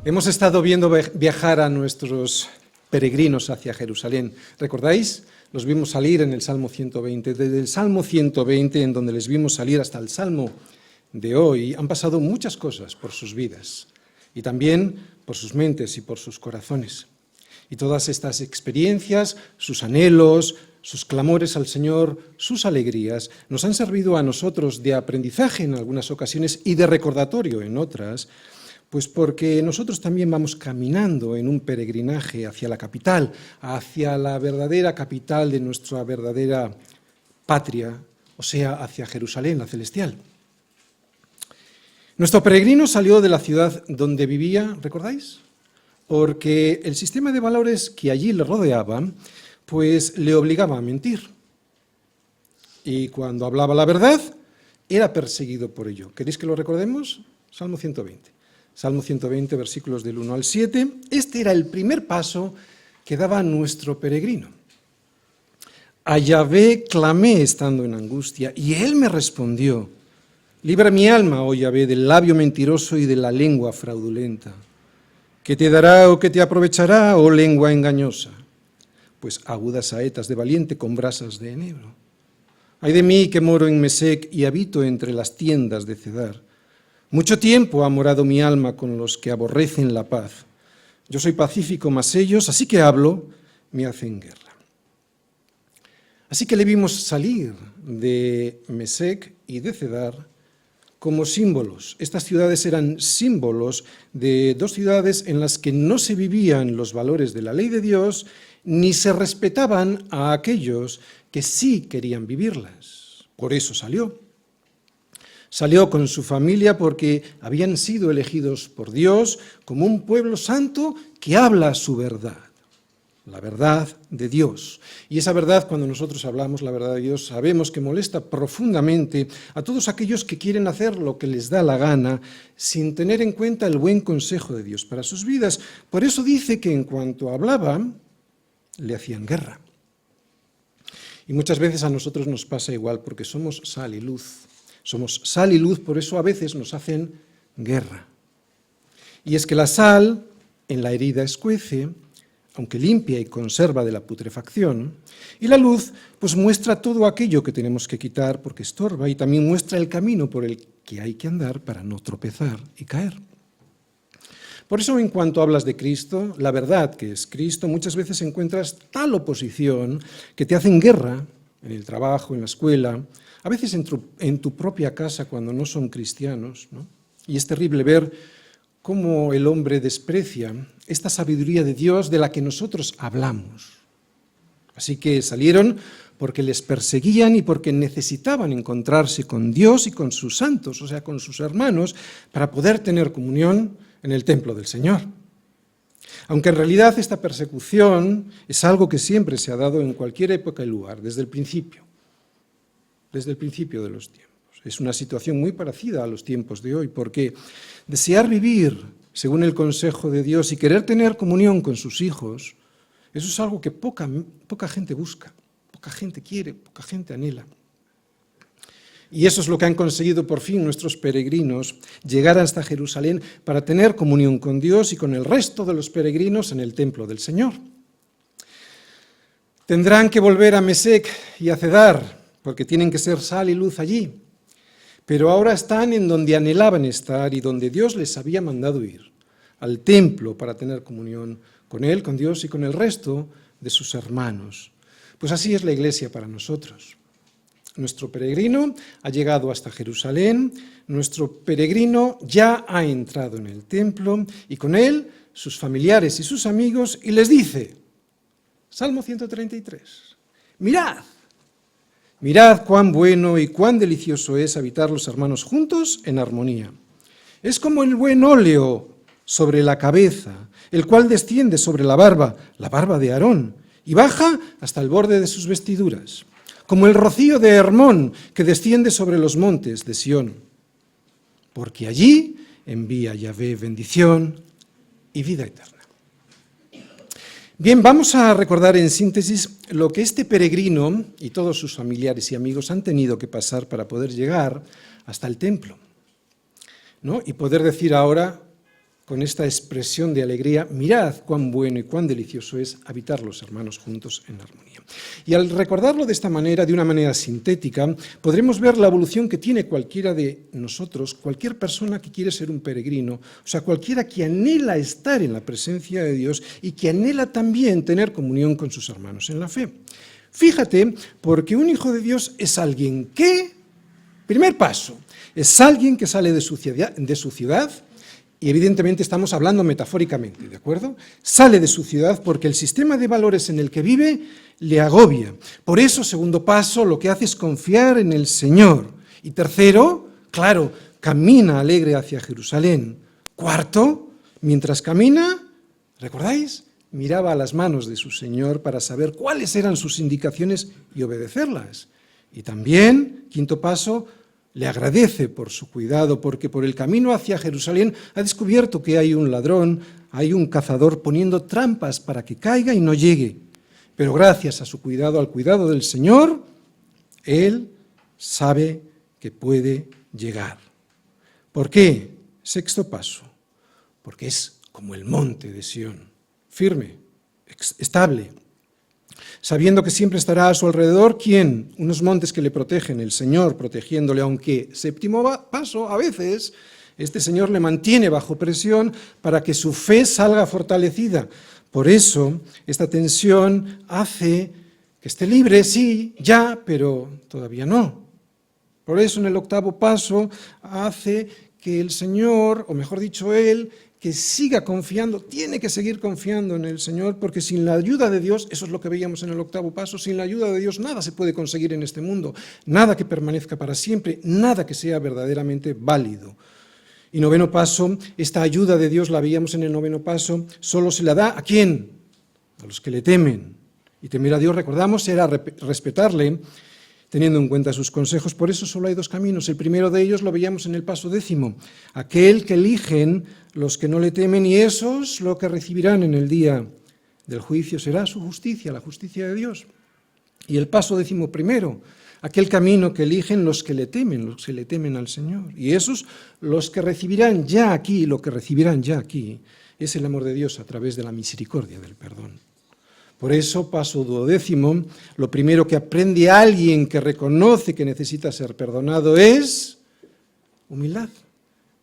Hemos estado viendo viajar a nuestros peregrinos hacia Jerusalén. ¿Recordáis? Los vimos salir en el Salmo 120. Desde el Salmo 120, en donde les vimos salir hasta el Salmo de hoy, han pasado muchas cosas por sus vidas y también por sus mentes y por sus corazones. Y todas estas experiencias, sus anhelos, sus clamores al Señor, sus alegrías, nos han servido a nosotros de aprendizaje en algunas ocasiones y de recordatorio en otras, pues porque nosotros también vamos caminando en un peregrinaje hacia la capital, hacia la verdadera capital de nuestra verdadera patria, o sea, hacia Jerusalén, la celestial. Nuestro peregrino salió de la ciudad donde vivía, ¿recordáis? Porque el sistema de valores que allí le rodeaba, pues le obligaba a mentir. Y cuando hablaba la verdad, era perseguido por ello. ¿Queréis que lo recordemos? Salmo 120. Salmo 120, versículos del 1 al 7. Este era el primer paso que daba nuestro peregrino. A Yahvé clamé estando en angustia, y él me respondió. Libra mi alma, oh Yahvé, del labio mentiroso y de la lengua fraudulenta. ¿Qué te dará o qué te aprovechará, oh lengua engañosa? Pues agudas saetas de valiente con brasas de enebro. Ay de mí que moro en Mesec y habito entre las tiendas de Cedar. Mucho tiempo ha morado mi alma con los que aborrecen la paz. Yo soy pacífico, mas ellos, así que hablo, me hacen guerra. Así que le vimos salir de Mesec y de Cedar como símbolos. Estas ciudades eran símbolos de dos ciudades en las que no se vivían los valores de la ley de Dios, ni se respetaban a aquellos que sí querían vivirlas. Por eso salió. Salió con su familia porque habían sido elegidos por Dios como un pueblo santo que habla su verdad, la verdad de Dios. Y esa verdad, cuando nosotros hablamos la verdad de Dios, sabemos que molesta profundamente a todos aquellos que quieren hacer lo que les da la gana sin tener en cuenta el buen consejo de Dios para sus vidas. Por eso dice que en cuanto hablaba, le hacían guerra. Y muchas veces a nosotros nos pasa igual porque somos sal y luz. Somos sal y luz, por eso a veces nos hacen guerra. Y es que la sal en la herida escuece, aunque limpia y conserva de la putrefacción, y la luz pues muestra todo aquello que tenemos que quitar porque estorba y también muestra el camino por el que hay que andar para no tropezar y caer. Por eso en cuanto hablas de Cristo, la verdad que es Cristo, muchas veces encuentras tal oposición que te hacen guerra en el trabajo, en la escuela, a veces en tu propia casa cuando no son cristianos, ¿no? Y es terrible ver cómo el hombre desprecia esta sabiduría de Dios de la que nosotros hablamos. Así que salieron porque les perseguían y porque necesitaban encontrarse con Dios y con sus santos, o sea, con sus hermanos, para poder tener comunión en el templo del Señor. Aunque en realidad esta persecución es algo que siempre se ha dado en cualquier época y lugar, desde el principio de los tiempos. Es una situación muy parecida a los tiempos de hoy, porque desear vivir según el consejo de Dios y querer tener comunión con sus hijos, eso es algo que poca gente busca, poca gente quiere, poca gente anhela. Y eso es lo que han conseguido por fin nuestros peregrinos, llegar hasta Jerusalén para tener comunión con Dios y con el resto de los peregrinos en el templo del Señor. Tendrán que volver a Mesec y a Cedar, porque tienen que ser sal y luz allí. Pero ahora están en donde anhelaban estar y donde Dios les había mandado ir, al templo para tener comunión con Él, con Dios y con el resto de sus hermanos. Pues así es la Iglesia para nosotros. Nuestro peregrino ha llegado hasta Jerusalén, nuestro peregrino ya ha entrado en el templo y con él sus familiares y sus amigos y les dice, Salmo 133, mirad cuán bueno y cuán delicioso es habitar los hermanos juntos en armonía. Es como el buen óleo sobre la cabeza, el cual desciende sobre la barba de Aarón, y baja hasta el borde de sus vestiduras, como el rocío de Hermón que desciende sobre los montes de Sión. Porque allí envía Yahvé bendición y vida eterna. Bien, vamos a recordar en síntesis lo que este peregrino y todos sus familiares y amigos han tenido que pasar para poder llegar hasta el templo, ¿no? Y poder decir ahora, con esta expresión de alegría: mirad cuán bueno y cuán delicioso es habitar los hermanos juntos en armonía. Y al recordarlo de esta manera, de una manera sintética, podremos ver la evolución que tiene cualquiera de nosotros, cualquier persona que quiere ser un peregrino, o sea, cualquiera que anhela estar en la presencia de Dios y que anhela también tener comunión con sus hermanos en la fe. Fíjate, porque un hijo de Dios es alguien que, primer paso, es alguien que sale de su ciudad, y evidentemente estamos hablando metafóricamente, ¿de acuerdo? Sale de su ciudad porque el sistema de valores en el que vive le agobia. Por eso, segundo paso, lo que hace es confiar en el Señor. Y tercero, claro, camina alegre hacia Jerusalén. Cuarto, mientras camina, ¿recordáis? Miraba a las manos de su Señor para saber cuáles eran sus indicaciones y obedecerlas. Y también, quinto paso, le agradece por su cuidado, porque por el camino hacia Jerusalén ha descubierto que hay un ladrón, hay un cazador poniendo trampas para que caiga y no llegue. Pero gracias a su cuidado, al cuidado del Señor, él sabe que puede llegar. ¿Por qué? Sexto paso, porque es como el monte de Sión, firme, estable, sabiendo que siempre estará a su alrededor, ¿quién? Unos montes que le protegen, el Señor protegiéndole, aunque, séptimo paso, a veces este Señor le mantiene bajo presión para que su fe salga fortalecida. Por eso, esta tensión hace que esté libre, sí, ya, pero todavía no. Por eso, en el octavo paso, hace que el Señor, o mejor dicho, Él, que siga confiando, tiene que seguir confiando en el Señor, porque sin la ayuda de Dios, eso es lo que veíamos en el octavo paso, sin la ayuda de Dios nada se puede conseguir en este mundo, nada que permanezca para siempre, nada que sea verdaderamente válido. Y noveno paso, esta ayuda de Dios, la veíamos en el noveno paso, solo se la da ¿a quién? A los que le temen. Y temer a Dios, recordamos, era respetarle, teniendo en cuenta sus consejos. Por eso solo hay dos caminos. El primero de ellos lo veíamos en el paso 10, aquel que eligen los que no le temen, y esos lo que recibirán en el día del juicio será su justicia, la justicia de Dios. Y el paso 11, aquel camino que eligen los que le temen al Señor. Y esos los que recibirán ya aquí, lo que recibirán ya aquí, es el amor de Dios a través de la misericordia del perdón. Por eso, paso 12, lo primero que aprende alguien que reconoce que necesita ser perdonado es humildad.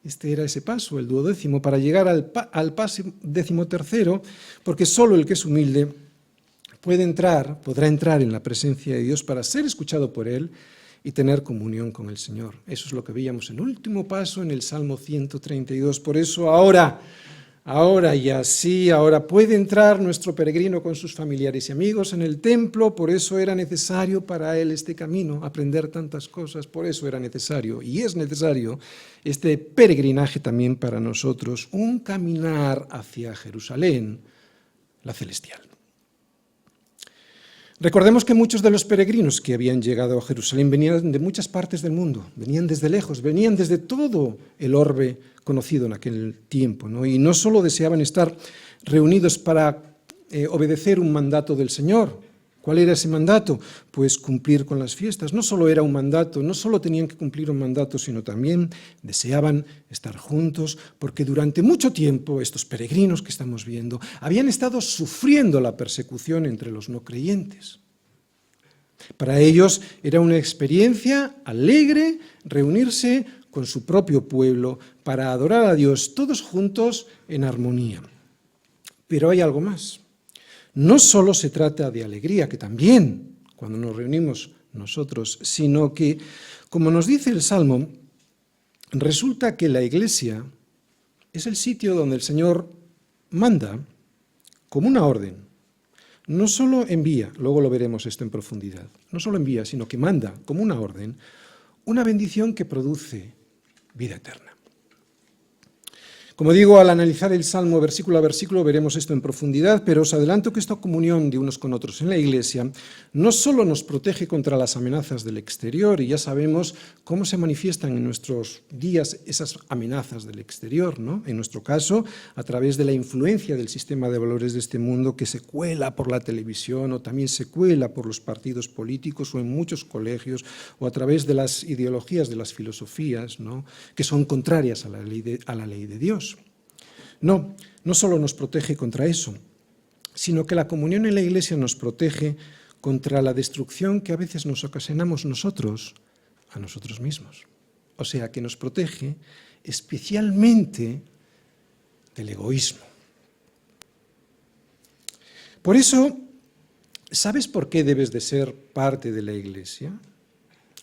Este era ese paso, el 12, para llegar al paso 13, porque solo el que es humilde podrá entrar en la presencia de Dios para ser escuchado por Él y tener comunión con el Señor. Eso es lo que veíamos en el último paso en el Salmo 132. Por eso ahora puede entrar nuestro peregrino con sus familiares y amigos en el templo. Por eso era necesario para él este camino, aprender tantas cosas. Por eso era necesario y es necesario este peregrinaje también para nosotros, un caminar hacia Jerusalén, la celestial. Recordemos que muchos de los peregrinos que habían llegado a Jerusalén venían de muchas partes del mundo, venían desde lejos, venían desde todo el orbe conocido en aquel tiempo, ¿no? Y no solo deseaban estar reunidos para obedecer un mandato del Señor. ¿Cuál era ese mandato? Pues cumplir con las fiestas. No solo era un mandato, no solo tenían que cumplir un mandato, sino también deseaban estar juntos, porque durante mucho tiempo estos peregrinos que estamos viendo habían estado sufriendo la persecución entre los no creyentes. Para ellos era una experiencia alegre reunirse con su propio pueblo para adorar a Dios todos juntos en armonía. Pero hay algo más. No solo se trata de alegría, que también, cuando nos reunimos nosotros, sino que, como nos dice el Salmo, resulta que la Iglesia es el sitio donde el Señor manda como una orden. No solo envía, luego lo veremos esto en profundidad, no solo envía, sino que manda como una orden, una bendición que produce vida eterna. Como digo, al analizar el Salmo versículo a versículo veremos esto en profundidad, pero os adelanto que esta comunión de unos con otros en la Iglesia no solo nos protege contra las amenazas del exterior, y ya sabemos cómo se manifiestan en nuestros días esas amenazas del exterior, ¿no? En nuestro caso, a través de la influencia del sistema de valores de este mundo que se cuela por la televisión o también se cuela por los partidos políticos o en muchos colegios, o a través de las ideologías de las filosofías, ¿no? Que son contrarias a la ley de Dios. No, no solo nos protege contra eso, sino que la comunión en la Iglesia nos protege contra la destrucción que a veces nos ocasionamos nosotros a nosotros mismos. O sea, que nos protege especialmente del egoísmo. Por eso, ¿sabes por qué debes de ser parte de la Iglesia?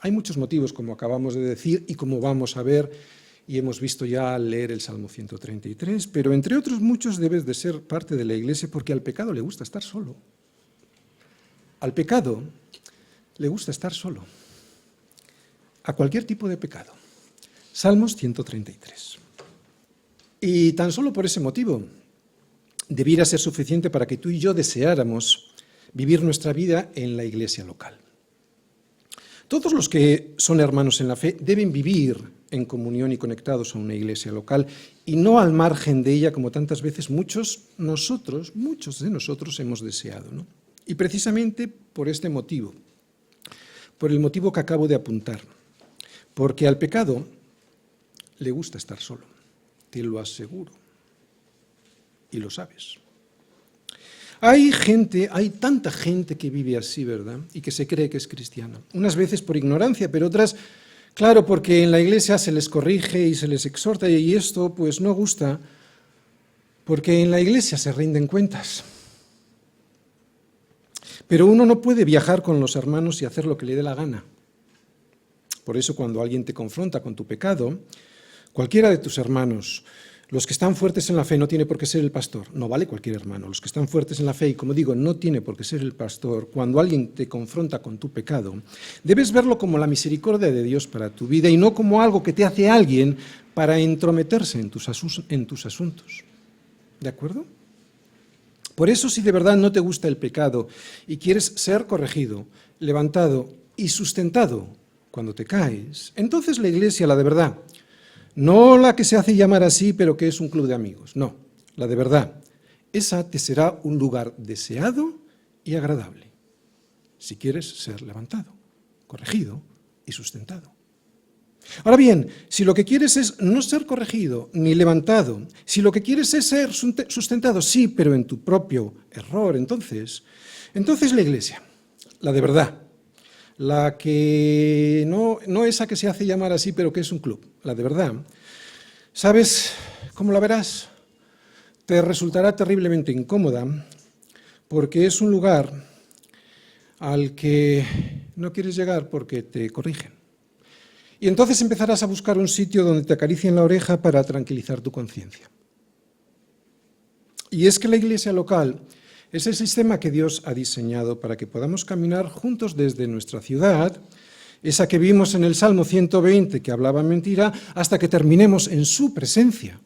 Hay muchos motivos, como acabamos de decir, y como vamos a ver, y hemos visto ya al leer el Salmo 133, pero entre otros muchos debes de ser parte de la Iglesia porque al pecado le gusta estar solo. Al pecado le gusta estar solo. A cualquier tipo de pecado. Salmos 133. Y tan solo por ese motivo debiera ser suficiente para que tú y yo deseáramos vivir nuestra vida en la iglesia local. Todos los que son hermanos en la fe deben vivir en comunión y conectados a una iglesia local y no al margen de ella como tantas veces muchos de nosotros hemos deseado, ¿no? Y precisamente por este motivo, por el motivo que acabo de apuntar, porque al pecado le gusta estar solo, te lo aseguro, y lo sabes. Hay tanta gente que vive así, ¿verdad? Y que se cree que es cristiana. Unas veces por ignorancia, pero otras, claro, porque en la iglesia se les corrige y se les exhorta y esto pues no gusta, porque en la iglesia se rinden cuentas. Pero uno no puede viajar con los hermanos y hacer lo que le dé la gana. Por eso cuando alguien te confronta con tu pecado, cualquiera de tus hermanos, los que están fuertes en la fe, no tiene por qué ser el pastor, no vale cualquier hermano, los que están fuertes en la fe, y como digo, no tiene por qué ser el pastor, cuando alguien te confronta con tu pecado, debes verlo como la misericordia de Dios para tu vida y no como algo que te hace alguien para entrometerse en tus asuntos. ¿De acuerdo? Por eso, si de verdad no te gusta el pecado y quieres ser corregido, levantado y sustentado cuando te caes, entonces la iglesia, la de verdad, no la que se hace llamar así, pero que es un club de amigos. No, la de verdad. Esa te será un lugar deseado y agradable, si quieres ser levantado, corregido y sustentado. Ahora bien, si lo que quieres es no ser corregido ni levantado, si lo que quieres es ser sustentado, sí, pero en tu propio error, entonces la iglesia, la de verdad, la que no esa que se hace llamar así, pero que es un club, la de verdad, ¿sabes cómo la verás? Te resultará terriblemente incómoda porque es un lugar al que no quieres llegar porque te corrigen. Y entonces empezarás a buscar un sitio donde te acaricien la oreja para tranquilizar tu conciencia. Y es que la iglesia local es el sistema que Dios ha diseñado para que podamos caminar juntos desde nuestra ciudad, esa que vimos en el Salmo 120, que hablaba mentira, hasta que terminemos en su presencia.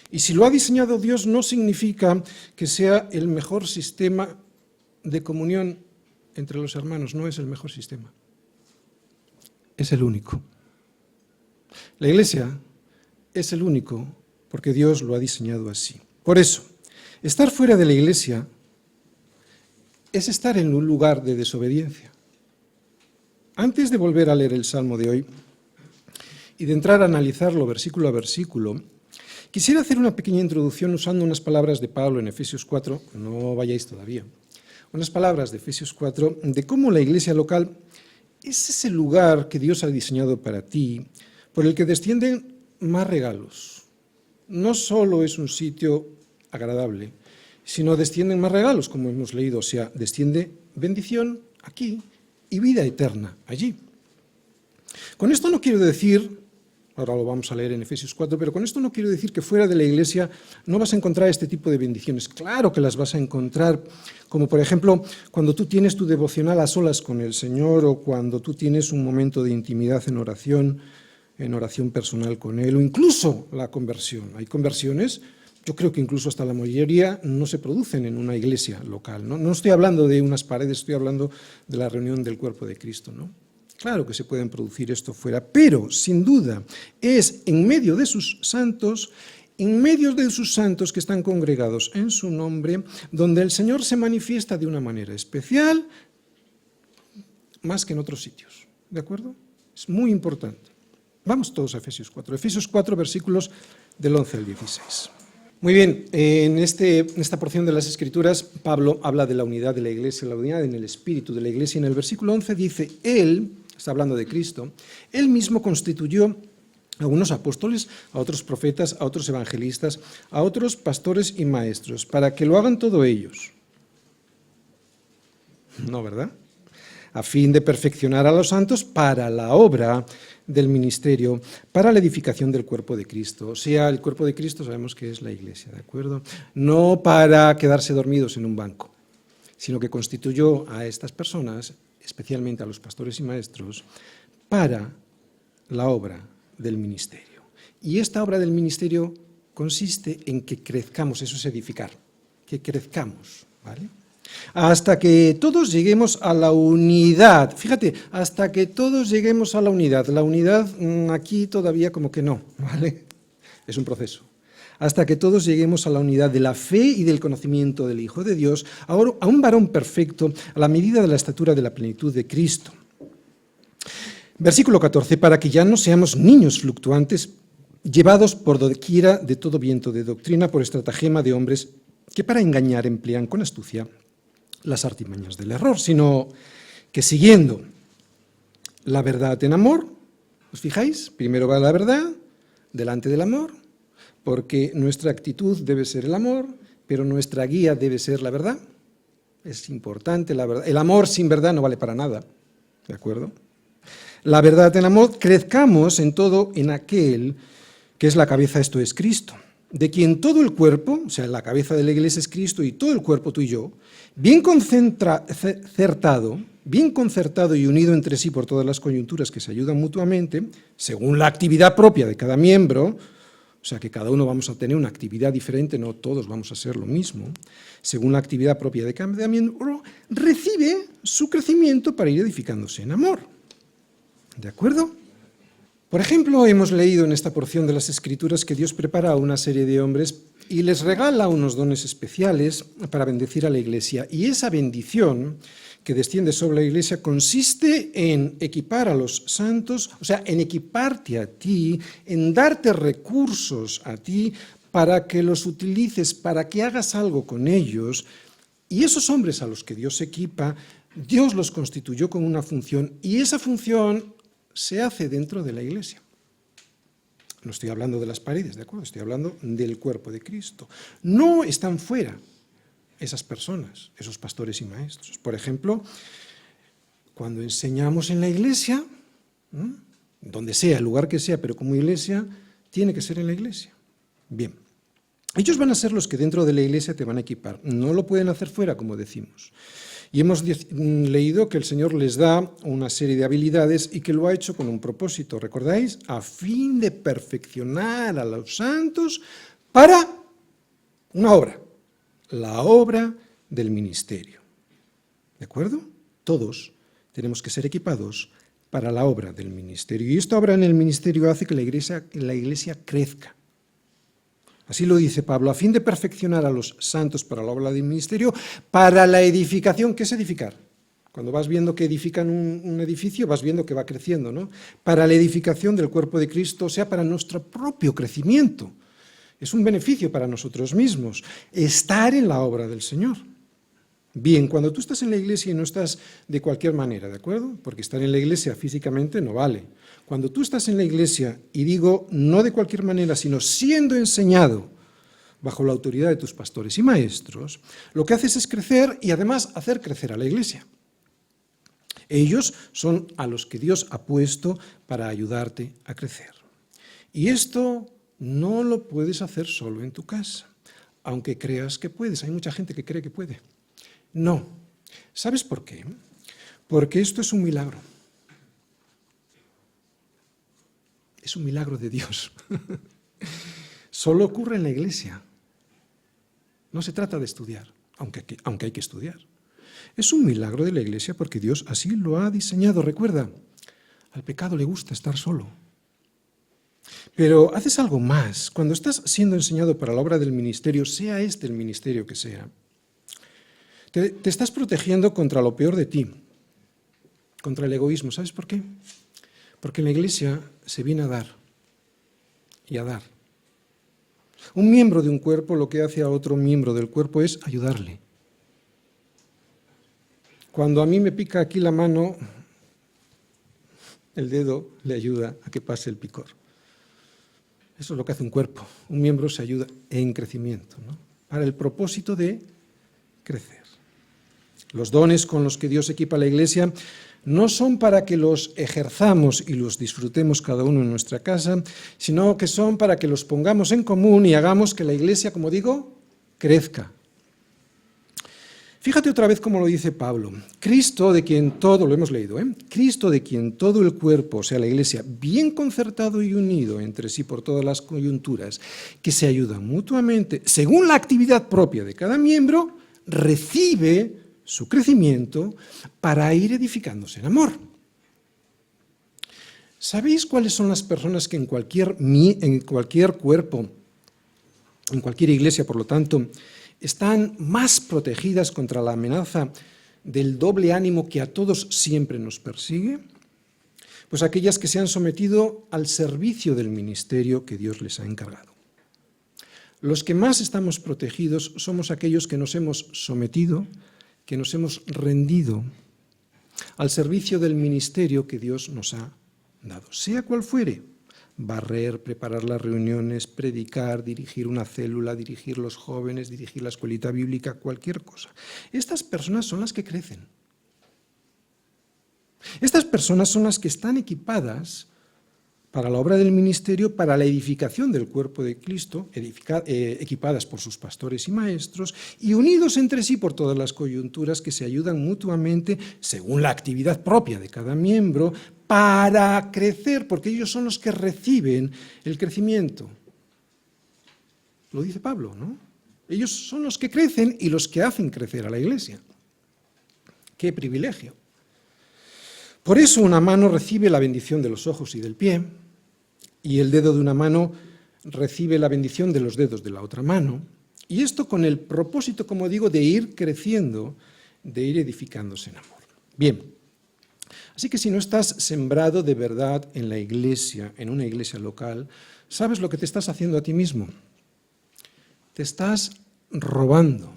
Y si lo ha diseñado Dios, no significa que sea el mejor sistema de comunión entre los hermanos, no es el mejor sistema. Es el único. La iglesia es el único porque Dios lo ha diseñado así. Por eso, estar fuera de la iglesia es estar en un lugar de desobediencia. Antes de volver a leer el Salmo de hoy y de entrar a analizarlo versículo a versículo, quisiera hacer una pequeña introducción usando unas palabras de Pablo en Efesios 4, no vayáis todavía, unas palabras de Efesios 4, de cómo la iglesia local es ese lugar que Dios ha diseñado para ti, por el que descienden más regalos. No solo es un sitio agradable, sino descienden más regalos, como hemos leído, o sea, desciende bendición aquí y vida eterna allí. Con esto no quiero decir, ahora lo vamos a leer en Efesios 4, pero con esto no quiero decir que fuera de la iglesia no vas a encontrar este tipo de bendiciones. Claro que las vas a encontrar, como por ejemplo cuando tú tienes tu devocional a solas con el Señor o cuando tú tienes un momento de intimidad en oración personal con Él, o incluso la conversión. Hay conversiones, yo creo que incluso hasta la mayoría no se producen en una iglesia local. No estoy hablando de unas paredes, estoy hablando de la reunión del cuerpo de Cristo, ¿no? Claro que se pueden producir esto fuera, pero sin duda es en medio de sus santos que están congregados en su nombre, donde el Señor se manifiesta de una manera especial, más que en otros sitios. ¿De acuerdo? Es muy importante. Vamos todos a Efesios 4. Efesios 4, versículos del 11 al 16. Muy bien, en esta porción de las Escrituras, Pablo habla de la unidad de la Iglesia, la unidad en el espíritu de la Iglesia. En el versículo 11 dice, Él, está hablando de Cristo, Él mismo constituyó a unos apóstoles, a otros profetas, a otros evangelistas, a otros pastores y maestros, para que lo hagan todo ellos. No, ¿verdad? A fin de perfeccionar a los santos para la obra del ministerio, para la edificación del cuerpo de Cristo. O sea, el cuerpo de Cristo sabemos que es la Iglesia, ¿de acuerdo? No para quedarse dormidos en un banco, sino que constituyó a estas personas, especialmente a los pastores y maestros, para la obra del ministerio. Y esta obra del ministerio consiste en que crezcamos, eso es edificar, que crezcamos, ¿vale? Hasta que todos lleguemos a la unidad. Fíjate, hasta que todos lleguemos a la unidad. La unidad aquí todavía como que no, ¿vale? Es un proceso. Hasta que todos lleguemos a la unidad de la fe y del conocimiento del Hijo de Dios, a un varón perfecto, a la medida de la estatura de la plenitud de Cristo. Versículo 14, para que ya no seamos niños fluctuantes, llevados por doquiera de todo viento de doctrina, por estratagema de hombres que para engañar emplean con astucia las artimañas del error, sino que siguiendo la verdad en amor, ¿os fijáis? Primero va la verdad, delante del amor, porque nuestra actitud debe ser el amor, pero nuestra guía debe ser la verdad. Es importante la verdad. El amor sin verdad no vale para nada, ¿de acuerdo? La verdad en amor, crezcamos en todo en aquel que es la cabeza, esto es Cristo, de quien todo el cuerpo, o sea, la cabeza de la Iglesia es Cristo y todo el cuerpo, tú y yo, bien concertado y unido entre sí por todas las coyunturas que se ayudan mutuamente, según la actividad propia de cada miembro, o sea que cada uno vamos a tener una actividad diferente, no todos vamos a ser lo mismo, según la actividad propia de cada miembro, recibe su crecimiento para ir edificándose en amor. ¿De acuerdo? Por ejemplo, hemos leído en esta porción de las Escrituras que Dios prepara a una serie de hombres y les regala unos dones especiales para bendecir a la Iglesia. Y esa bendición que desciende sobre la Iglesia consiste en equipar a los santos, o sea, en equiparte a ti, en darte recursos a ti para que los utilices, para que hagas algo con ellos. Y esos hombres a los que Dios equipa, Dios los constituyó con una función y esa función se hace dentro de la Iglesia. No estoy hablando de las paredes, ¿de acuerdo? Estoy hablando del cuerpo de Cristo. No están fuera esas personas, esos pastores y maestros. Por ejemplo, cuando enseñamos en la Iglesia, donde sea, el lugar que sea, pero como Iglesia, tiene que ser en la Iglesia. Bien, ellos van a ser los que dentro de la Iglesia te van a equipar. No lo pueden hacer fuera, como decimos. Y hemos leído que el Señor les da una serie de habilidades y que lo ha hecho con un propósito, ¿recordáis? A fin de perfeccionar a los santos para una obra, la obra del ministerio. ¿De acuerdo? Todos tenemos que ser equipados para la obra del ministerio. Y esta obra en el ministerio hace que la iglesia crezca. Así lo dice Pablo, a fin de perfeccionar a los santos para la obra del ministerio, para la edificación. ¿Qué es edificar? Cuando vas viendo que edifican un edificio, vas viendo que va creciendo, ¿no? Para la edificación del cuerpo de Cristo, o sea, para nuestro propio crecimiento. Es un beneficio para nosotros mismos, estar en la obra del Señor. Bien, cuando tú estás en la iglesia y no estás de cualquier manera, ¿de acuerdo? Porque estar en la iglesia físicamente no vale. Cuando tú estás en la iglesia, y digo no de cualquier manera, sino siendo enseñado bajo la autoridad de tus pastores y maestros, lo que haces es crecer y además hacer crecer a la iglesia. Ellos son a los que Dios ha puesto para ayudarte a crecer. Y esto no lo puedes hacer solo en tu casa, aunque creas que puedes. Hay mucha gente que cree que puede. No. ¿Sabes por qué? Porque esto es un milagro. Es un milagro de Dios. Solo ocurre en la iglesia. No se trata de estudiar, aunque hay que estudiar. Es un milagro de la iglesia porque Dios así lo ha diseñado. Recuerda, al pecado le gusta estar solo. Pero haces algo más. Cuando estás siendo enseñado para la obra del ministerio, sea este el ministerio que sea, te estás protegiendo contra lo peor de ti, contra el egoísmo. ¿Sabes por qué? Porque en la iglesia se viene a dar y a dar. Un miembro de un cuerpo lo que hace a otro miembro del cuerpo es ayudarle. Cuando a mí me pica aquí la mano, el dedo le ayuda a que pase el picor. Eso es lo que hace un cuerpo. Un miembro se ayuda en crecimiento, ¿no? Para el propósito de crecer. Los dones con los que Dios equipa a la Iglesia no son para que los ejerzamos y los disfrutemos cada uno en nuestra casa, sino que son para que los pongamos en común y hagamos que la Iglesia, como digo, crezca. Fíjate otra vez cómo lo dice Pablo. Cristo, de quien todo, lo hemos leído, Cristo, de quien todo el cuerpo, o sea, la Iglesia, bien concertado y unido entre sí por todas las coyunturas, que se ayudan mutuamente, según la actividad propia de cada miembro, recibe su crecimiento para ir edificándose en amor. ¿Sabéis cuáles son las personas que en cualquier cuerpo, en cualquier iglesia, por lo tanto, están más protegidas contra la amenaza del doble ánimo que a todos siempre nos persigue? Pues aquellas que se han sometido al servicio del ministerio que Dios les ha encargado. Los que más estamos protegidos somos aquellos que nos hemos sometido, que nos hemos rendido al servicio del ministerio que Dios nos ha dado, sea cual fuere: barrer, preparar las reuniones, predicar, dirigir una célula, dirigir los jóvenes, dirigir la escuelita bíblica, cualquier cosa. Estas personas son las que crecen. Estas personas son las que están equipadas para la obra del ministerio, para la edificación del cuerpo de Cristo, equipadas por sus pastores y maestros, y unidos entre sí por todas las coyunturas que se ayudan mutuamente, según la actividad propia de cada miembro, para crecer, porque ellos son los que reciben el crecimiento. Lo dice Pablo, ¿no? Ellos son los que crecen y los que hacen crecer a la Iglesia. ¡Qué privilegio! Por eso una mano recibe la bendición de los ojos y del pie, y el dedo de una mano recibe la bendición de los dedos de la otra mano, y esto con el propósito, como digo, de ir creciendo, de ir edificándose en amor. Bien, así que si no estás sembrado de verdad en la iglesia, en una iglesia local, ¿sabes lo que te estás haciendo a ti mismo? Te estás robando.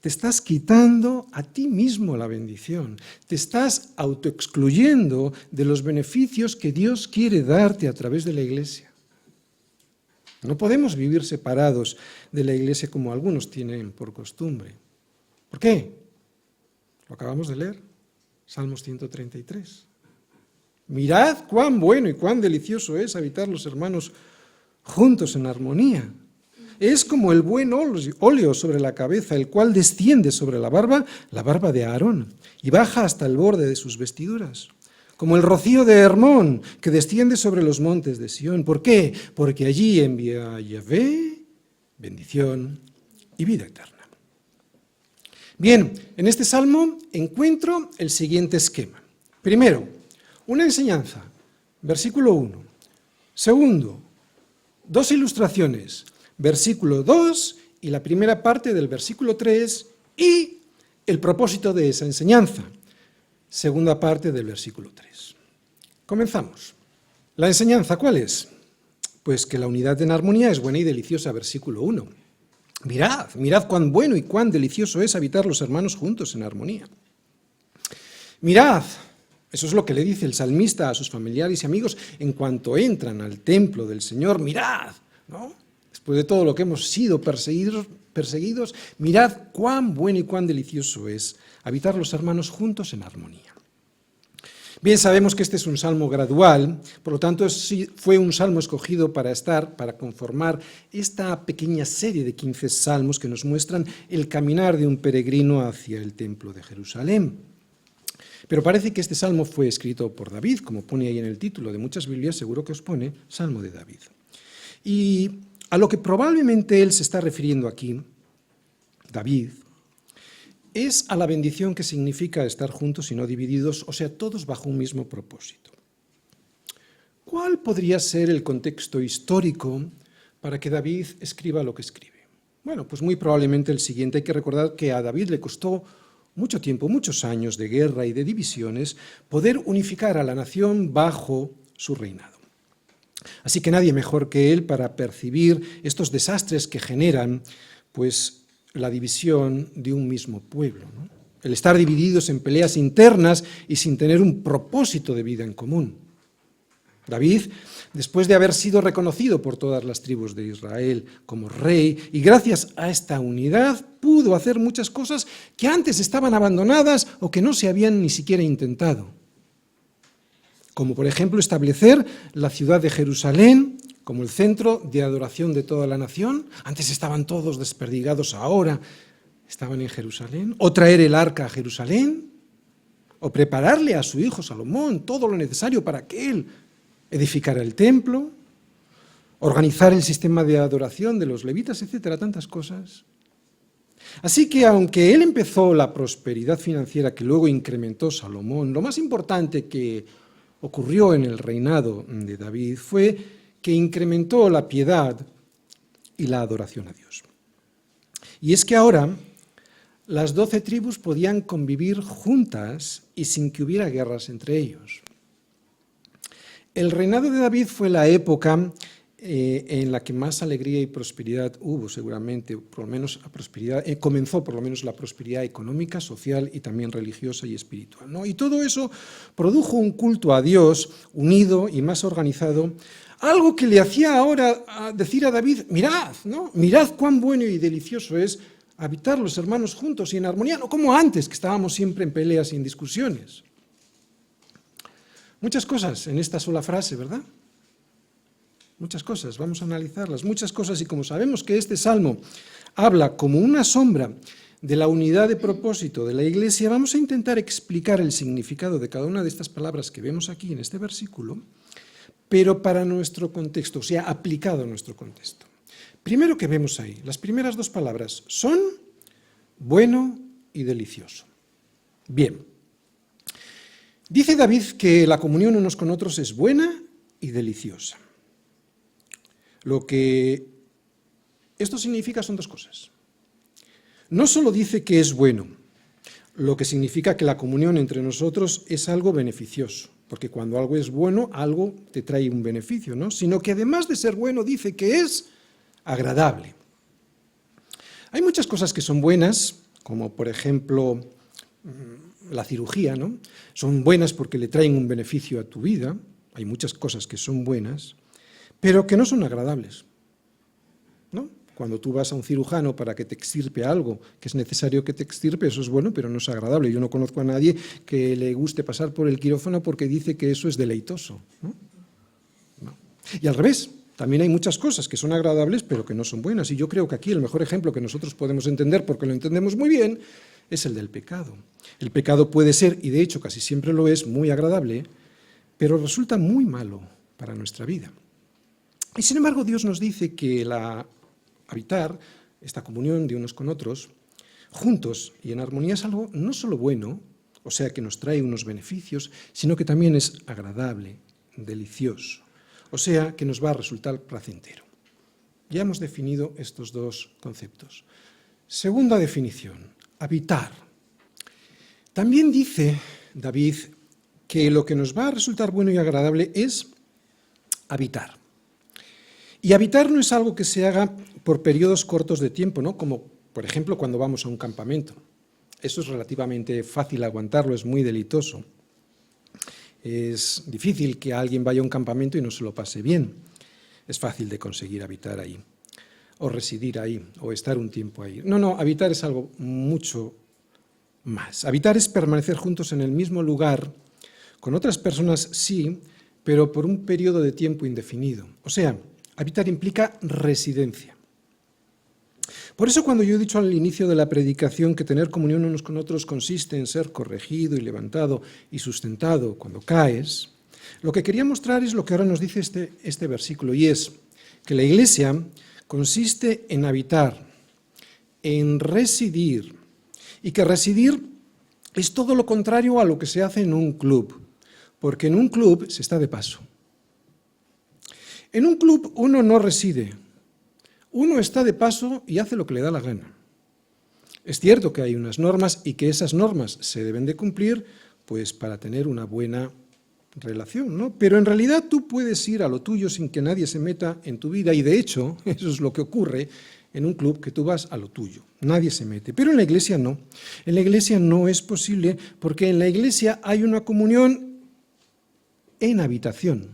Te estás quitando a ti mismo la bendición, te estás autoexcluyendo de los beneficios que Dios quiere darte a través de la Iglesia. No podemos vivir separados de la Iglesia como algunos tienen por costumbre. ¿Por qué? Lo acabamos de leer, Salmos 133. Mirad cuán bueno y cuán delicioso es habitar los hermanos juntos en armonía. Es como el buen óleo sobre la cabeza, el cual desciende sobre la barba de Aarón, y baja hasta el borde de sus vestiduras. Como el rocío de Hermón, que desciende sobre los montes de Sión. ¿Por qué? Porque allí envía Yahvé bendición y vida eterna. Bien, en este salmo encuentro el siguiente esquema. Primero, una enseñanza, versículo 1. Segundo, dos ilustraciones, versículo 2 y la primera parte del versículo 3 y el propósito de esa enseñanza, segunda parte del versículo 3. Comenzamos. ¿La enseñanza cuál es? Pues que la unidad en armonía es buena y deliciosa, versículo 1. Mirad cuán bueno y cuán delicioso es habitar los hermanos juntos en armonía. Mirad, eso es lo que le dice el salmista a sus familiares y amigos en cuanto entran al templo del Señor. Mirad, ¿no? Después de todo lo que hemos sido perseguidos, mirad cuán bueno y cuán delicioso es habitar los hermanos juntos en armonía. Bien, sabemos que este es un salmo gradual, por lo tanto fue un salmo escogido para conformar esta pequeña serie de 15 salmos que nos muestran el caminar de un peregrino hacia el templo de Jerusalén. Pero parece que este salmo fue escrito por David, como pone ahí en el título de muchas Biblias, seguro que os pone Salmo de David. Y a lo que probablemente él se está refiriendo aquí, David, es a la bendición que significa estar juntos y no divididos, o sea, todos bajo un mismo propósito. ¿Cuál podría ser el contexto histórico para que David escriba lo que escribe? Bueno, pues muy probablemente el siguiente. Hay que recordar que a David le costó mucho tiempo, muchos años de guerra y de divisiones, poder unificar a la nación bajo su reinado. Así que nadie mejor que él para percibir estos desastres que generan, pues, la división de un mismo pueblo, ¿no? El estar divididos en peleas internas y sin tener un propósito de vida en común. David, después de haber sido reconocido por todas las tribus de Israel como rey, y gracias a esta unidad pudo hacer muchas cosas que antes estaban abandonadas o que no se habían ni siquiera intentado. Como por ejemplo establecer la ciudad de Jerusalén como el centro de adoración de toda la nación. Antes estaban todos desperdigados, ahora estaban en Jerusalén. O traer el arca a Jerusalén, o prepararle a su hijo Salomón todo lo necesario para que él edificara el templo, organizar el sistema de adoración de los levitas, etcétera, tantas cosas. Así que aunque él empezó la prosperidad financiera que luego incrementó Salomón, lo más importante que ocurrió en el reinado de David fue que incrementó la piedad y la adoración a Dios. Y es que ahora las 12 tribus podían convivir juntas y sin que hubiera guerras entre ellos. El reinado de David fue la época en la que más alegría y prosperidad hubo, seguramente, por lo menos comenzó por lo menos la prosperidad económica, social y también religiosa y espiritual, ¿no? Y todo eso produjo un culto a Dios unido y más organizado, algo que le hacía ahora decir a David, mirad, ¿no? Mirad cuán bueno y delicioso es habitar los hermanos juntos y en armonía, no como antes, que estábamos siempre en peleas y en discusiones. Muchas cosas en esta sola frase, ¿verdad? Muchas cosas, vamos a analizarlas, muchas cosas, y como sabemos que este salmo habla como una sombra de la unidad de propósito de la Iglesia, vamos a intentar explicar el significado de cada una de estas palabras que vemos aquí en este versículo, pero para nuestro contexto, o sea, aplicado a nuestro contexto. Primero que vemos ahí, las primeras dos palabras son bueno y delicioso. Bien, dice David que la comunión unos con otros es buena y deliciosa. Lo que esto significa son dos cosas. No solo dice que es bueno, lo que significa que la comunión entre nosotros es algo beneficioso, porque cuando algo es bueno, algo te trae un beneficio, ¿no? Sino que además de ser bueno, dice que es agradable. Hay muchas cosas que son buenas, como por ejemplo la cirugía, ¿no? Son buenas porque le traen un beneficio a tu vida. Hay muchas cosas que son buenas, pero que no son agradables, ¿no? Cuando tú vas a un cirujano para que te extirpe algo, que es necesario que te extirpe, eso es bueno, pero no es agradable. Yo no conozco a nadie que le guste pasar por el quirófano porque dice que eso es deleitoso, ¿no? No. Y al revés, también hay muchas cosas que son agradables, pero que no son buenas. Y yo creo que aquí el mejor ejemplo que nosotros podemos entender, porque lo entendemos muy bien, es el del pecado. El pecado puede ser, y de hecho casi siempre lo es, muy agradable, pero resulta muy malo para nuestra vida. Y sin embargo, Dios nos dice que habitar esta comunión de unos con otros, juntos y en armonía, es algo no solo bueno, o sea que nos trae unos beneficios, sino que también es agradable, delicioso, o sea que nos va a resultar placentero. Ya hemos definido estos dos conceptos. Segunda definición, habitar. También dice David que lo que nos va a resultar bueno y agradable es habitar. Y habitar no es algo que se haga por periodos cortos de tiempo, ¿no? Como, por ejemplo, cuando vamos a un campamento. Eso es relativamente fácil aguantarlo, es muy deleitoso. Es difícil que alguien vaya a un campamento y no se lo pase bien. Es fácil de conseguir habitar ahí, o residir ahí, o estar un tiempo ahí. No, habitar es algo mucho más. Habitar es permanecer juntos en el mismo lugar, con otras personas sí, pero por un periodo de tiempo indefinido. O sea, habitar implica residencia. Por eso cuando yo he dicho al inicio de la predicación que tener comunión unos con otros consiste en ser corregido y levantado y sustentado cuando caes, lo que quería mostrar es lo que ahora nos dice este versículo, y es que la Iglesia consiste en habitar, en residir, y que residir es todo lo contrario a lo que se hace en un club, porque en un club se está de paso. En un club uno no reside, uno está de paso y hace lo que le da la gana. Es cierto que hay unas normas y que esas normas se deben de cumplir pues para tener una buena relación, ¿no? Pero en realidad tú puedes ir a lo tuyo sin que nadie se meta en tu vida y de hecho eso es lo que ocurre en un club, que tú vas a lo tuyo, nadie se mete. Pero en la iglesia no. En la iglesia no es posible porque en la iglesia hay una comunión en habitación,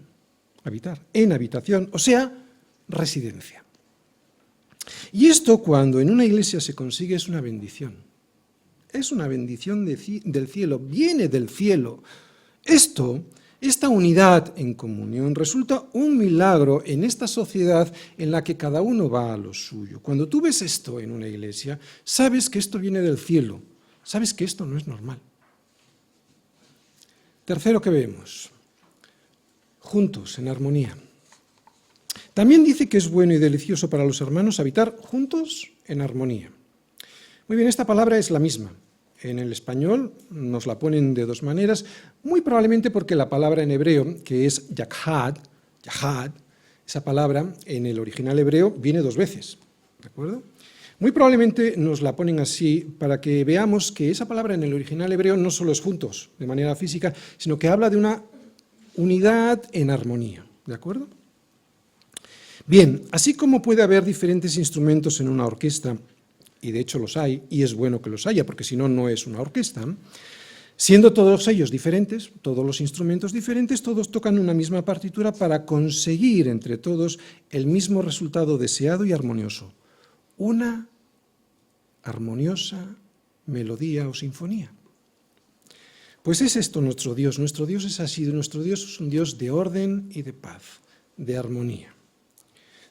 habitar, en habitación, o sea, residencia. Y esto cuando en una iglesia se consigue es una bendición. Es una bendición del cielo, viene del cielo. Esta unidad en comunión resulta un milagro en esta sociedad en la que cada uno va a lo suyo. Cuando tú ves esto en una iglesia, sabes que esto viene del cielo, sabes que esto no es normal. Tercero que vemos, juntos, en armonía. También dice que es bueno y delicioso para los hermanos habitar juntos en armonía. Muy bien, esta palabra es la misma. En el español nos la ponen de dos maneras, muy probablemente porque la palabra en hebreo, que es yahad, esa palabra en el original hebreo viene dos veces, ¿de acuerdo? Muy probablemente nos la ponen así para que veamos que esa palabra en el original hebreo no solo es juntos, de manera física, sino que habla de una unidad en armonía, ¿de acuerdo? Bien, así como puede haber diferentes instrumentos en una orquesta, y de hecho los hay, y es bueno que los haya, porque si no, no es una orquesta, siendo todos ellos diferentes, todos los instrumentos diferentes, todos tocan una misma partitura para conseguir entre todos el mismo resultado deseado y armonioso, una armoniosa melodía o sinfonía. Pues es esto nuestro Dios es así, nuestro Dios es un Dios de orden y de paz, de armonía.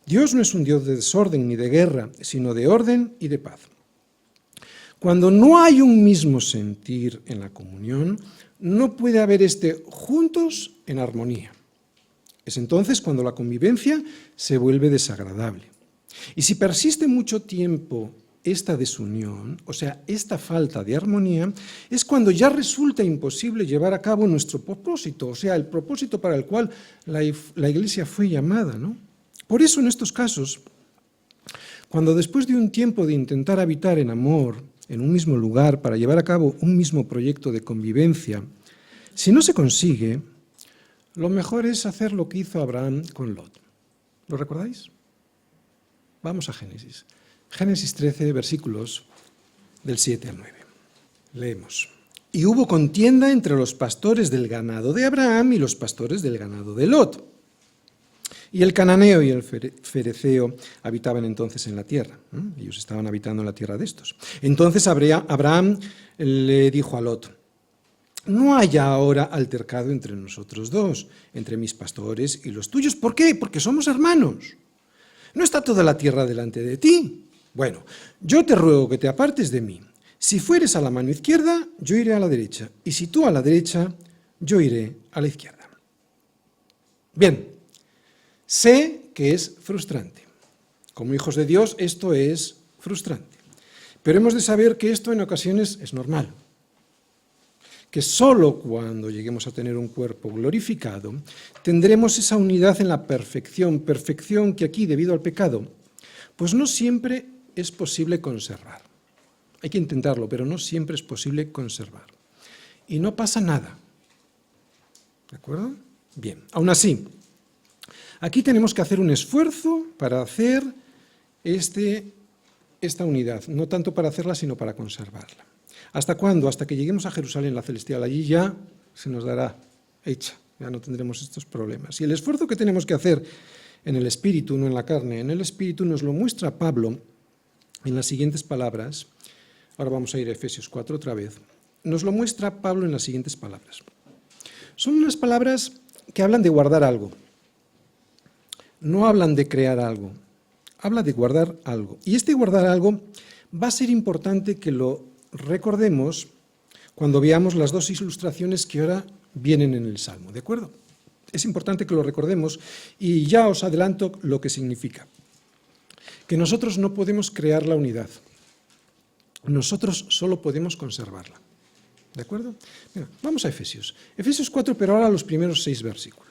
Dios no es un Dios de desorden ni de guerra, sino de orden y de paz. Cuando no hay un mismo sentir en la comunión, no puede haber juntos en armonía. Es entonces cuando la convivencia se vuelve desagradable. Y si persiste mucho tiempo esta desunión, o sea, esta falta de armonía, es cuando ya resulta imposible llevar a cabo nuestro propósito, o sea, el propósito para el cual la Iglesia fue llamada, ¿no? Por eso, en estos casos, cuando después de un tiempo de intentar habitar en amor, en un mismo lugar, para llevar a cabo un mismo proyecto de convivencia, si no se consigue, lo mejor es hacer lo que hizo Abraham con Lot. ¿Lo recordáis? Vamos a Génesis. Génesis 13, versículos del 7 al 9. Leemos. Y hubo contienda entre los pastores del ganado de Abraham y los pastores del ganado de Lot. Y el cananeo y el fereceo habitaban entonces en la tierra. Ellos estaban habitando en la tierra de estos. Entonces Abraham le dijo a Lot, no haya ahora altercado entre nosotros dos, entre mis pastores y los tuyos. ¿Por qué? Porque somos hermanos. ¿No está toda la tierra delante de ti? Bueno, yo te ruego que te apartes de mí. Si fueres a la mano izquierda, yo iré a la derecha. Y si tú a la derecha, yo iré a la izquierda. Bien. Sé que es frustrante. Como hijos de Dios, esto es frustrante. Pero hemos de saber que esto en ocasiones es normal. Que solo cuando lleguemos a tener un cuerpo glorificado, tendremos esa unidad en la perfección que aquí, debido al pecado, pues no siempre es posible conservar. Hay que intentarlo, pero no siempre es posible conservar. Y no pasa nada. ¿De acuerdo? Bien, aún así, aquí tenemos que hacer un esfuerzo para hacer esta unidad, no tanto para hacerla, sino para conservarla. ¿Hasta cuándo? Hasta que lleguemos a Jerusalén, la celestial. Allí ya se nos dará hecha, ya no tendremos estos problemas. Y el esfuerzo que tenemos que hacer en el espíritu, no en la carne, en el espíritu nos lo muestra Pablo en las siguientes palabras. Ahora vamos a ir a Efesios 4 otra vez. Nos lo muestra Pablo en las siguientes palabras. Son unas palabras que hablan de guardar algo. No hablan de crear algo, habla de guardar algo. Y este guardar algo va a ser importante que lo recordemos cuando veamos las dos ilustraciones que ahora vienen en el Salmo, ¿de acuerdo? Es importante que lo recordemos y ya os adelanto lo que significa. Que nosotros no podemos crear la unidad, nosotros solo podemos conservarla, ¿de acuerdo? Venga, vamos a Efesios. Efesios 4, pero ahora los primeros 6 versículos.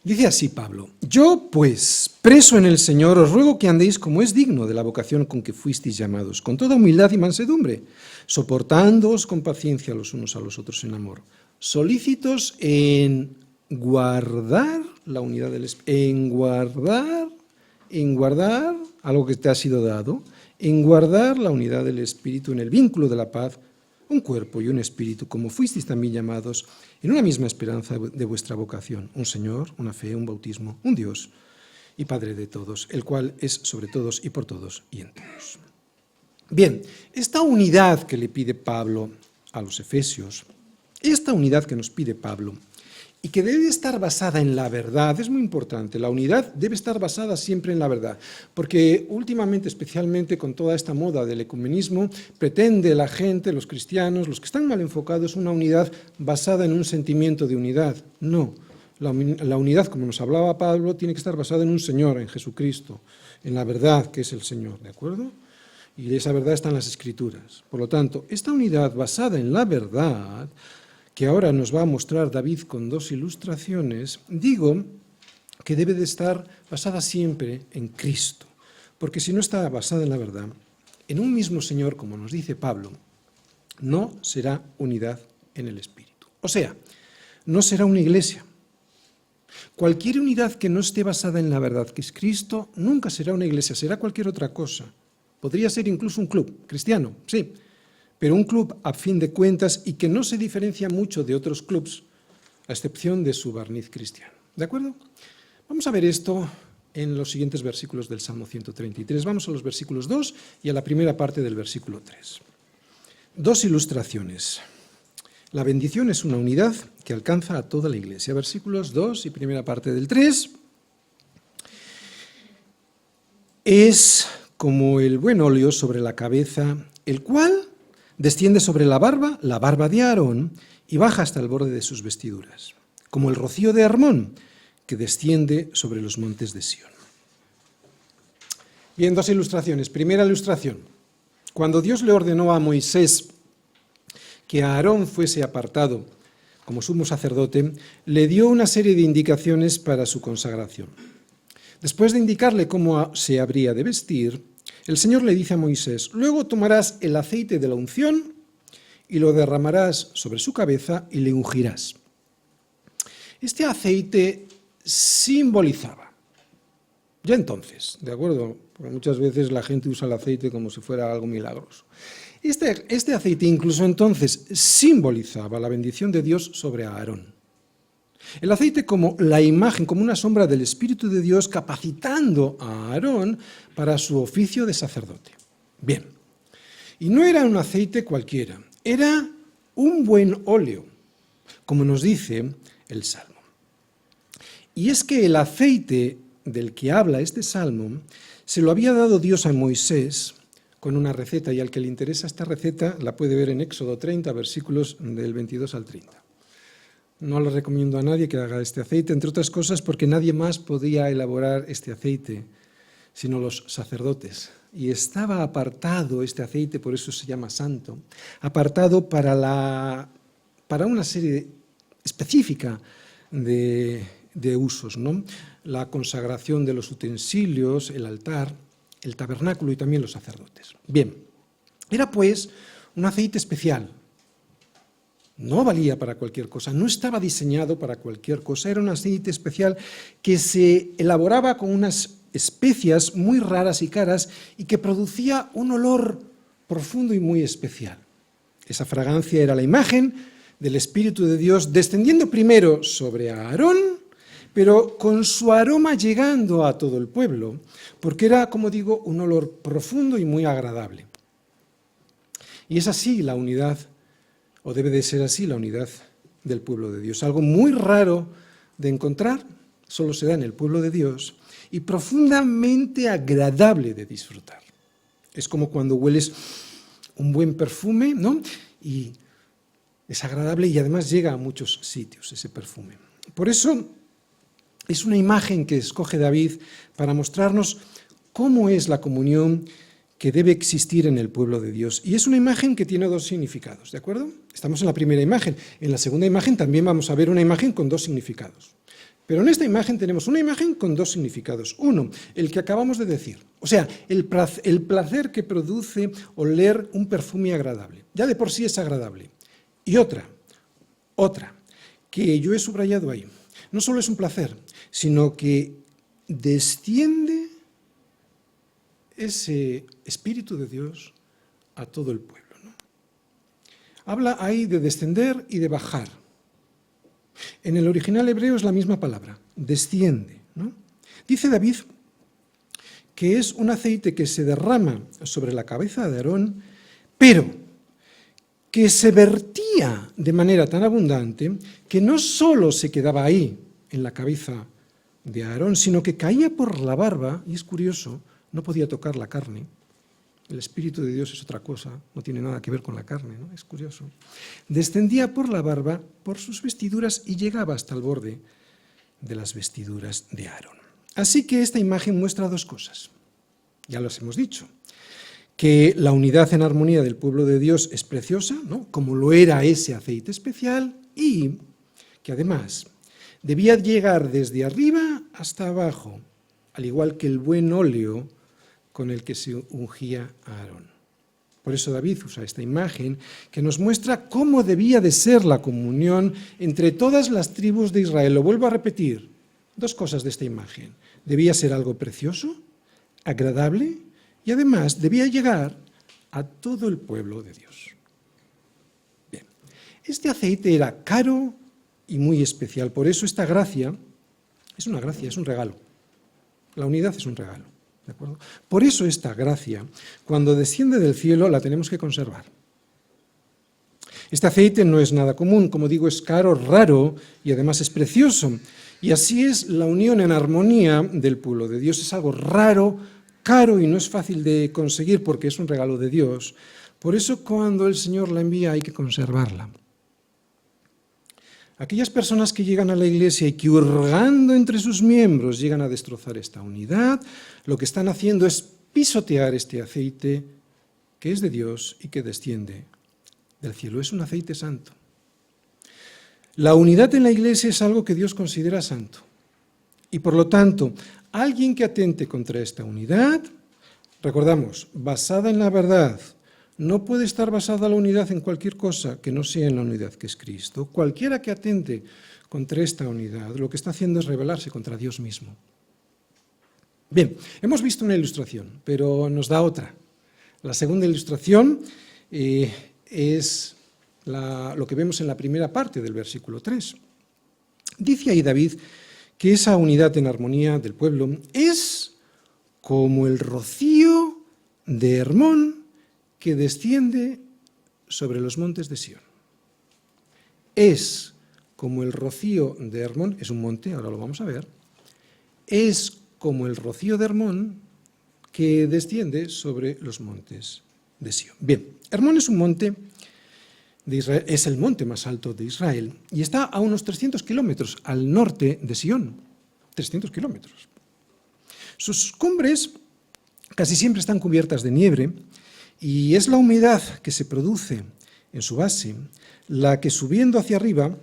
Dice así Pablo, yo pues, preso en el Señor, os ruego que andéis como es digno de la vocación con que fuisteis llamados, con toda humildad y mansedumbre, soportándoos con paciencia los unos a los otros en amor, solícitos en guardar la unidad del Espíritu, en guardar algo que te ha sido dado, en guardar la unidad del Espíritu en el vínculo de la paz, un cuerpo y un espíritu, como fuisteis también llamados, en una misma esperanza de vuestra vocación, un Señor, una fe, un bautismo, un Dios y Padre de todos, el cual es sobre todos y por todos y en todos. Bien, esta unidad que le pide Pablo a los efesios, esta unidad que nos pide Pablo, y que debe estar basada en la verdad, es muy importante, la unidad debe estar basada siempre en la verdad, porque últimamente, especialmente con toda esta moda del ecumenismo, pretende la gente, los cristianos, los que están mal enfocados, una unidad basada en un sentimiento de unidad. No, la unidad, como nos hablaba Pablo, tiene que estar basada en un Señor, en Jesucristo, en la verdad que es el Señor, ¿de acuerdo? Y esa verdad está en las Escrituras. Por lo tanto, esta unidad basada en la verdad, que ahora nos va a mostrar David con dos ilustraciones, digo que debe de estar basada siempre en Cristo, porque si no está basada en la verdad, en un mismo Señor, como nos dice Pablo, no será unidad en el Espíritu. O sea, no será una iglesia. Cualquier unidad que no esté basada en la verdad, que es Cristo, nunca será una iglesia, será cualquier otra cosa. Podría ser incluso un club cristiano, sí, pero un club a fin de cuentas y que no se diferencia mucho de otros clubs, a excepción de su barniz cristiano. ¿De acuerdo? Vamos a ver esto en los siguientes versículos del Salmo 133. Vamos a los versículos 2 y a la primera parte del versículo 3. Dos ilustraciones. La bendición es una unidad que alcanza a toda la iglesia. Versículos 2 y primera parte del 3. Es como el buen óleo sobre la cabeza, el cual desciende sobre la barba de Aarón, y baja hasta el borde de sus vestiduras, como el rocío de Hermón, que desciende sobre los montes de Sión. Bien, dos ilustraciones. Primera ilustración. Cuando Dios le ordenó a Moisés que Aarón fuese apartado como sumo sacerdote, le dio una serie de indicaciones para su consagración. Después de indicarle cómo se habría de vestir, el Señor le dice a Moisés: luego tomarás el aceite de la unción y lo derramarás sobre su cabeza y le ungirás. Este aceite simbolizaba, ya entonces, ¿de acuerdo? Porque muchas veces la gente usa el aceite como si fuera algo milagroso. Este aceite incluso entonces simbolizaba la bendición de Dios sobre Aarón. El aceite como la imagen, como una sombra del Espíritu de Dios capacitando a Aarón para su oficio de sacerdote. Bien, y no era un aceite cualquiera, era un buen óleo, como nos dice el Salmo. Y es que el aceite del que habla este Salmo se lo había dado Dios a Moisés con una receta, y al que le interesa esta receta la puede ver en Éxodo 30, versículos del 22 al 30. No le recomiendo a nadie que haga este aceite, entre otras cosas porque nadie más podía elaborar este aceite, sino los sacerdotes. Y estaba apartado este aceite, por eso se llama santo, apartado para una serie específica de usos, ¿no? La consagración de los utensilios, el altar, el tabernáculo y también los sacerdotes. Bien, era pues un aceite especial. No valía para cualquier cosa, no estaba diseñado para cualquier cosa, era un aceite especial que se elaboraba con unas especias muy raras y caras y que producía un olor profundo y muy especial. Esa fragancia era la imagen del Espíritu de Dios descendiendo primero sobre Aarón, pero con su aroma llegando a todo el pueblo, porque era, como digo, un olor profundo y muy agradable. Y es así la unidad, o debe de ser así la unidad del pueblo de Dios. Algo muy raro de encontrar, solo se da en el pueblo de Dios, y profundamente agradable de disfrutar. Es como cuando hueles un buen perfume, ¿no? Y es agradable y además llega a muchos sitios ese perfume. Por eso es una imagen que escoge David para mostrarnos cómo es la comunión que debe existir en el pueblo de Dios. Y es una imagen que tiene dos significados, ¿de acuerdo? Estamos en la primera imagen. En la segunda imagen también vamos a ver una imagen con dos significados. Pero en esta imagen tenemos una imagen con dos significados. Uno, el que acabamos de decir. O sea, el placer que produce oler un perfume agradable. Ya de por sí es agradable. Y otra, que yo he subrayado ahí. no solo es un placer, sino que desciende ese Espíritu de Dios a todo el pueblo, ¿no? Habla ahí de descender y de bajar. En el original hebreo es la misma palabra, desciende, ¿no? Dice David que es un aceite que se derrama sobre la cabeza de Aarón, pero que se vertía de manera tan abundante que no solo se quedaba ahí, en la cabeza de Aarón, sino que caía por la barba, y es curioso, no podía tocar la carne. El Espíritu de Dios es otra cosa, no tiene nada que ver con la carne, ¿no? Es curioso. Descendía por la barba, por sus vestiduras, y llegaba hasta el borde de las vestiduras de Aarón. Así que esta imagen muestra dos cosas. Ya las hemos dicho, que la unidad en armonía del pueblo de Dios es preciosa, ¿no? Como lo era ese aceite especial, y que además debía llegar desde arriba hasta abajo, al igual que el buen óleo con el que se ungía a Aarón. Por eso David usa esta imagen que nos muestra cómo debía de ser la comunión entre todas las tribus de Israel. Lo vuelvo a repetir, dos cosas de esta imagen. Debía ser algo precioso, agradable, y además debía llegar a todo el pueblo de Dios. Bien, este aceite era caro y muy especial, por eso esta gracia es una gracia, es un regalo. La unidad es un regalo, ¿de acuerdo? Por eso esta gracia, cuando desciende del cielo, la tenemos que conservar. Este aceite no es nada común, como digo, es caro, raro y además es precioso. Y así es la unión en armonía del pueblo de Dios. Es algo raro, caro y no es fácil de conseguir porque es un regalo de Dios. Por eso cuando el Señor la envía hay que conservarla. Aquellas personas que llegan a la iglesia y que hurgando entre sus miembros llegan a destrozar esta unidad, lo que están haciendo es pisotear este aceite que es de Dios y que desciende del cielo. Es un aceite santo. La unidad en la iglesia es algo que Dios considera santo. Y por lo tanto, alguien que atente contra esta unidad, recordamos, basada en la verdad, no puede estar basada la unidad en cualquier cosa que no sea en la unidad que es Cristo. Cualquiera que atente contra esta unidad, lo que está haciendo es rebelarse contra Dios mismo. Bien, hemos visto una ilustración, pero nos da otra. La segunda ilustración es lo que vemos en la primera parte del versículo 3. Dice ahí David que esa unidad en armonía del pueblo es como el rocío de Hermón que desciende sobre los montes de Sión. Es como el rocío de Hermón, es un monte, ahora lo vamos a ver, es como el rocío de Hermón que desciende sobre los montes de Sión. Bien, Hermón es un monte de Israel, es el monte más alto de Israel y está a unos 300 kilómetros al norte de Sión. 300 kilómetros. Sus cumbres casi siempre están cubiertas de nieve y es la humedad que se produce en su base la que subiendo hacia arriba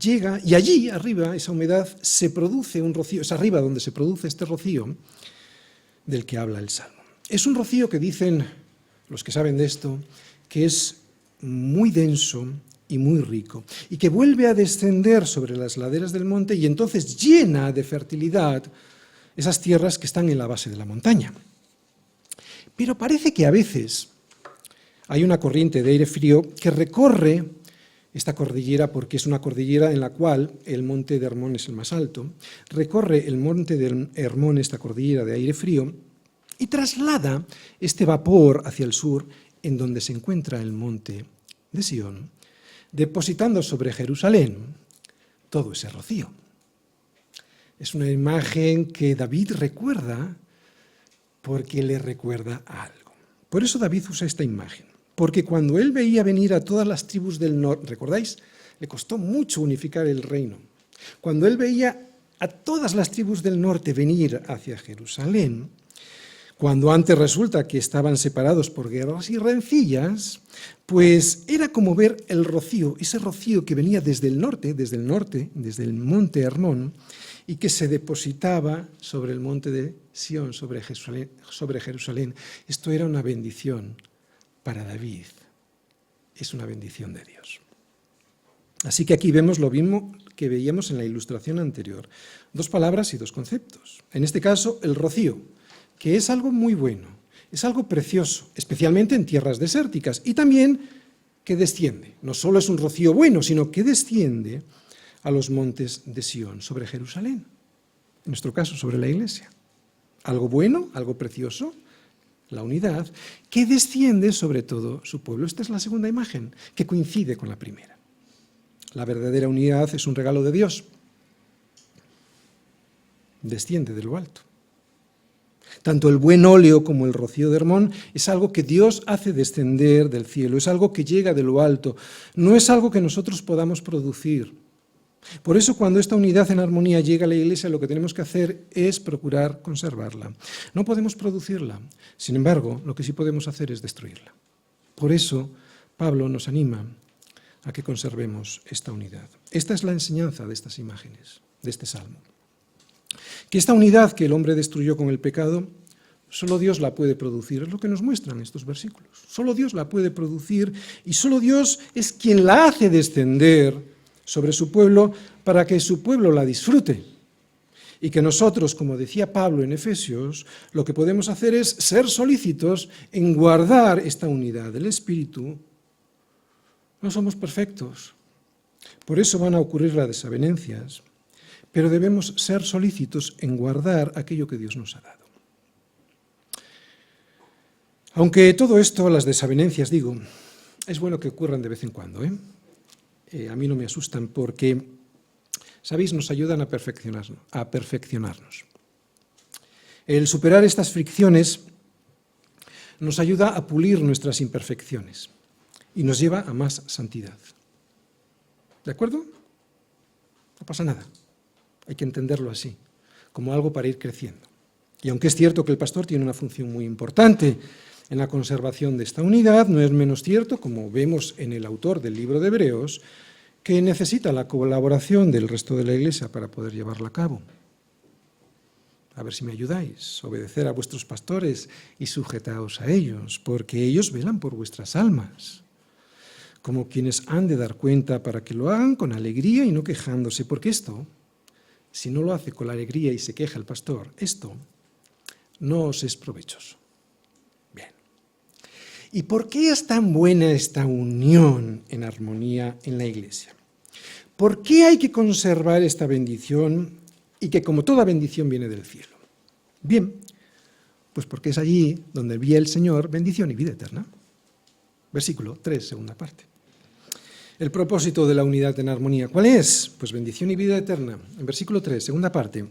llega, y allí arriba, esa humedad, se produce un rocío, es arriba donde se produce este rocío del que habla el Salmo. Es un rocío que dicen los que saben de esto, que es muy denso y muy rico, y que vuelve a descender sobre las laderas del monte y entonces llena de fertilidad esas tierras que están en la base de la montaña. Pero parece que a veces hay una corriente de aire frío que recorre esta cordillera, porque es una cordillera en la cual el monte de Hermón es el más alto, recorre el monte de Hermón esta cordillera de aire frío y traslada este vapor hacia el sur, en donde se encuentra el monte de Sión, depositando sobre Jerusalén todo ese rocío. Es una imagen que David recuerda porque le recuerda a algo. Por eso David usa esta imagen, porque cuando él veía venir a todas las tribus del norte, ¿recordáis? Le costó mucho unificar el reino. Cuando él veía a todas las tribus del norte venir hacia Jerusalén, cuando antes resulta que estaban separados por guerras y rencillas, pues era como ver el rocío, ese rocío que venía desde el norte, desde el monte Hermón, y que se depositaba sobre el monte de Sión, sobre Jerusalén. Esto era una bendición para David. Es una bendición de Dios. Así que aquí vemos lo mismo que veíamos en la ilustración anterior. Dos palabras y dos conceptos. En este caso, el rocío, que es algo muy bueno, es algo precioso, especialmente en tierras desérticas, y también que desciende. No solo es un rocío bueno, sino que desciende a los montes de Sión, sobre Jerusalén. En nuestro caso, sobre la iglesia. Algo bueno, algo precioso, la unidad, que desciende sobre todo su pueblo. Esta es la segunda imagen, que coincide con la primera. La verdadera unidad es un regalo de Dios. Desciende de lo alto. Tanto el buen óleo como el rocío de Hermón es algo que Dios hace descender del cielo, es algo que llega de lo alto, no es algo que nosotros podamos producir. Por eso, cuando esta unidad en armonía llega a la iglesia, lo que tenemos que hacer es procurar conservarla. No podemos producirla, sin embargo, lo que sí podemos hacer es destruirla. Por eso, Pablo nos anima a que conservemos esta unidad. Esta es la enseñanza de estas imágenes, de este salmo. Que esta unidad que el hombre destruyó con el pecado, solo Dios la puede producir, es lo que nos muestran estos versículos. Solo Dios la puede producir y solo Dios es quien la hace descender sobre su pueblo para que su pueblo la disfrute. Y que nosotros, como decía Pablo en Efesios, lo que podemos hacer es ser solícitos en guardar esta unidad del Espíritu. No somos perfectos, por eso van a ocurrir las desavenencias, pero debemos ser solícitos en guardar aquello que Dios nos ha dado. Aunque todo esto, las desavenencias, digo, es bueno que ocurran de vez en cuando, a mí no me asustan porque, ¿sabéis?, nos ayudan a perfeccionarnos. El superar estas fricciones nos ayuda a pulir nuestras imperfecciones y nos lleva a más santidad. ¿De acuerdo? No pasa nada. Hay que entenderlo así, como algo para ir creciendo. Y aunque es cierto que el pastor tiene una función muy importante en la conservación de esta unidad, no es menos cierto, como vemos en el autor del libro de Hebreos, que necesita la colaboración del resto de la Iglesia para poder llevarla a cabo. A ver si me ayudáis, obedecer a vuestros pastores y sujetaos a ellos, porque ellos velan por vuestras almas, como quienes han de dar cuenta para que lo hagan con alegría y no quejándose, porque esto, si no lo hace con la alegría y se queja el pastor, esto no os es provechoso. Bien. ¿Y por qué es tan buena esta unión en armonía en la Iglesia? ¿Por qué hay que conservar esta bendición y que, como toda bendición, viene del cielo? Bien, pues porque es allí donde envía el Señor bendición y vida eterna. Versículo 3, segunda parte. El propósito de la unidad en armonía, ¿cuál es? Pues bendición y vida eterna. En versículo 3, segunda parte.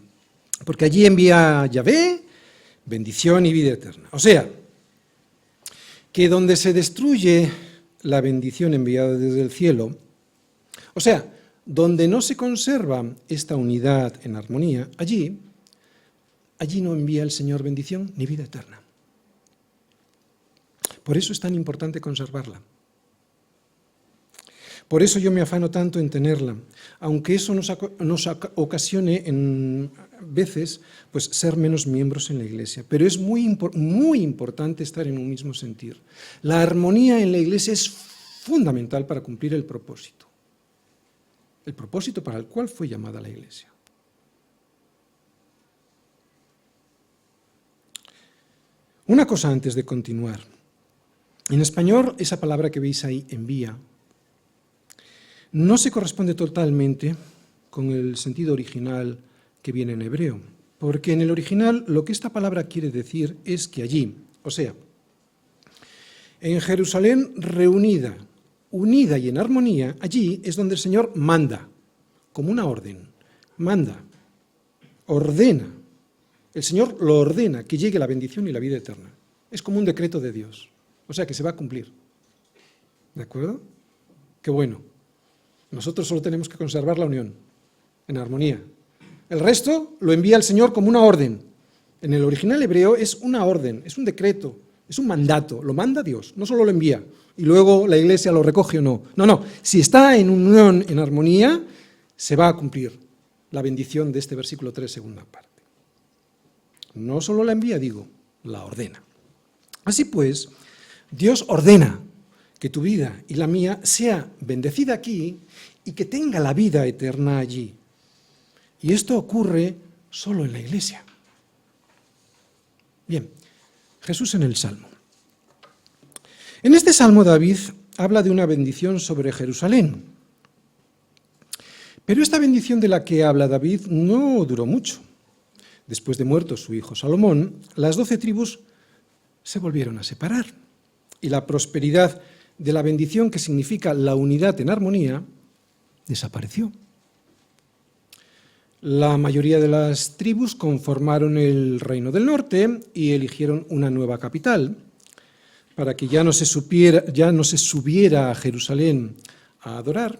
Porque allí envía Yahvé bendición y vida eterna. O sea, que donde se destruye la bendición enviada desde el cielo, o sea, donde no se conserva esta unidad en armonía, allí no envía el Señor bendición ni vida eterna. Por eso es tan importante conservarla. Por eso yo me afano tanto en tenerla, aunque eso nos ocasione en veces pues, ser menos miembros en la Iglesia. Pero es muy importante estar en un mismo sentir. La armonía en la Iglesia es fundamental para cumplir el propósito para el cual fue llamada la Iglesia. Una cosa antes de continuar. En español, esa palabra que veis ahí, envía, no se corresponde totalmente con el sentido original que viene en hebreo, porque en el original lo que esta palabra quiere decir es que allí, o sea, en Jerusalén reunida, unida y en armonía, allí es donde el Señor manda, como una orden, manda, ordena. El Señor lo ordena, que llegue la bendición y la vida eterna. Es como un decreto de Dios, o sea que se va a cumplir. ¿De acuerdo? Qué bueno. Nosotros solo tenemos que conservar la unión, en armonía. El resto lo envía el Señor como una orden. En el original hebreo es una orden, es un decreto, es un mandato, lo manda Dios, no solo lo envía, y luego la Iglesia lo recoge o no. No, si está en unión, en armonía, se va a cumplir la bendición de este versículo 3, segunda parte. No solo la envía, digo, la ordena. Así pues, Dios ordena que tu vida y la mía sea bendecida aquí y que tenga la vida eterna allí. Y esto ocurre solo en la Iglesia. Bien, Jesús en el Salmo. En este Salmo David habla de una bendición sobre Jerusalén. Pero esta bendición de la que habla David no duró mucho. Después de muerto su hijo Salomón, las 12 tribus se volvieron a separar. Y la prosperidad de la bendición, que significa la unidad en armonía, desapareció. La mayoría de las tribus conformaron el Reino del Norte y eligieron una nueva capital para que ya no se subiera a Jerusalén a adorar,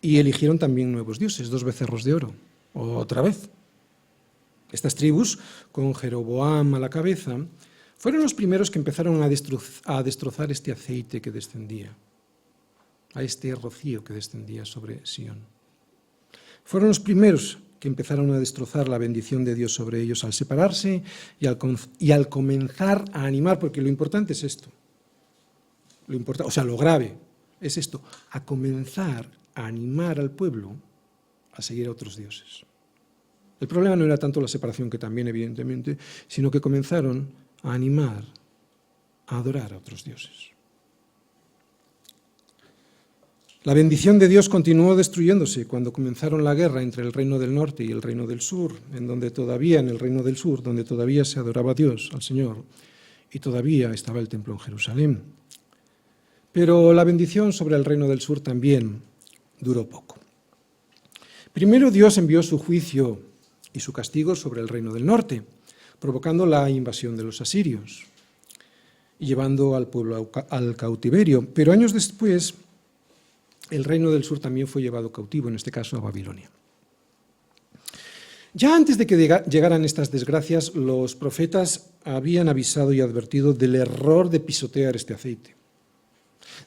y eligieron también nuevos dioses, 2 becerros de oro, otra vez. Estas tribus, con Jeroboam a la cabeza, fueron los primeros que empezaron a destrozar este aceite que descendía, a este rocío que descendía sobre Sión. Fueron los primeros que empezaron a destrozar la bendición de Dios sobre ellos al separarse y al comenzar a animar, porque lo importante es esto, lo grave es esto, a comenzar a animar al pueblo a seguir a otros dioses. El problema no era tanto la separación, que también evidentemente, sino que comenzaron a animar a adorar a otros dioses. La bendición de Dios continuó destruyéndose cuando comenzaron la guerra entre el reino del norte y el reino del sur, en el reino del sur, donde todavía se adoraba a Dios, al Señor, y todavía estaba el templo en Jerusalén. Pero la bendición sobre el reino del sur también duró poco. Primero Dios envió su juicio y su castigo sobre el reino del norte, provocando la invasión de los asirios y llevando al pueblo al cautiverio. Pero años después, el reino del sur también fue llevado cautivo, en este caso a Babilonia. Ya antes de que llegaran estas desgracias, los profetas habían avisado y advertido del error de pisotear este aceite,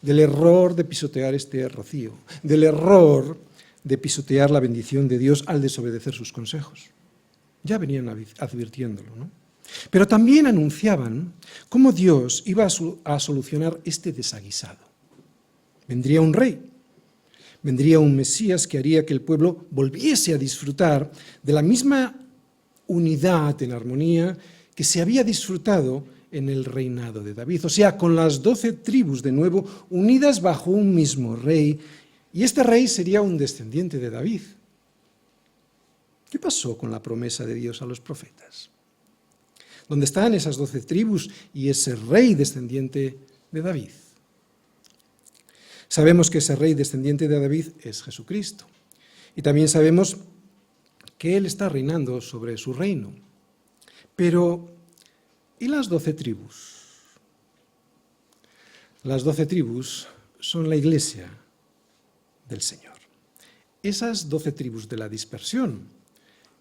del error de pisotear este rocío, del error de pisotear la bendición de Dios al desobedecer sus consejos. Ya venían advirtiéndolo, ¿no? Pero también anunciaban cómo Dios iba a solucionar este desaguisado. Vendría un rey, vendría un Mesías que haría que el pueblo volviese a disfrutar de la misma unidad en armonía que se había disfrutado en el reinado de David, o sea, con las 12 tribus de nuevo unidas bajo un mismo rey, y este rey sería un descendiente de David. ¿Qué pasó con la promesa de Dios a los profetas? ¿Dónde están esas 12 tribus y ese rey descendiente de David? Sabemos que ese rey descendiente de David es Jesucristo, y también sabemos que Él está reinando sobre su reino. Pero, ¿y las 12 tribus? Las 12 tribus son la iglesia del Señor. Esas 12 tribus de la dispersión